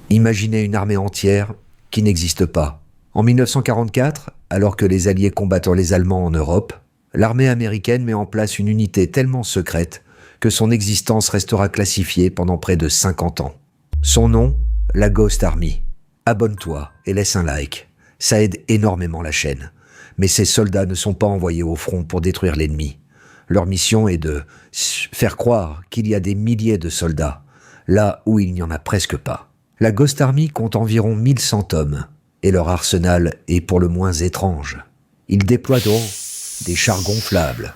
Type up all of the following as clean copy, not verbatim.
Imaginez une armée entière qui n'existe pas. En 1944, alors que les Alliés combattent les Allemands en Europe, l'armée américaine met en place une unité tellement secrète que son existence restera classifiée pendant près de 50 ans. Son nom, la Ghost Army. Abonne-toi et laisse un like. Ça aide énormément la chaîne. Mais ces soldats ne sont pas envoyés au front pour détruire l'ennemi. Leur mission est de faire croire qu'il y a des milliers de soldats, là où il n'y en a presque pas. La Ghost Army compte environ 1100 hommes, et leur arsenal est pour le moins étrange. Ils déploient des chars gonflables,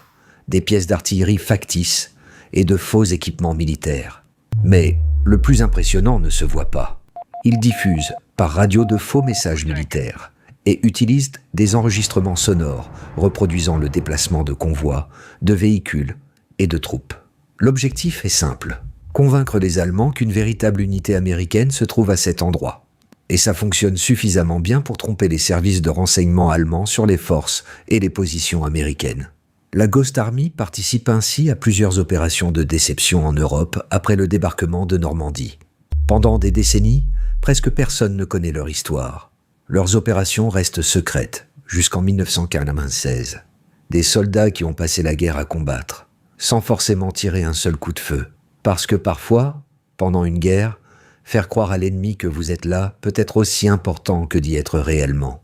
des pièces d'artillerie factices et de faux équipements militaires. Mais le plus impressionnant ne se voit pas. Ils diffusent par radio de faux messages militaires et utilisent des enregistrements sonores reproduisant le déplacement de convois, de véhicules et de troupes. L'objectif est simple, convaincre les Allemands qu'une véritable unité américaine se trouve à cet endroit. Et ça fonctionne suffisamment bien pour tromper les services de renseignement allemands sur les forces et les positions américaines. La Ghost Army participe ainsi à plusieurs opérations de déception en Europe après le débarquement de Normandie. Pendant des décennies, presque personne ne connaît leur histoire. Leurs opérations restent secrètes jusqu'en 1996. Des soldats qui ont passé la guerre à combattre, sans forcément tirer un seul coup de feu. Parce que parfois, pendant une guerre, faire croire à l'ennemi que vous êtes là peut être aussi important que d'y être réellement.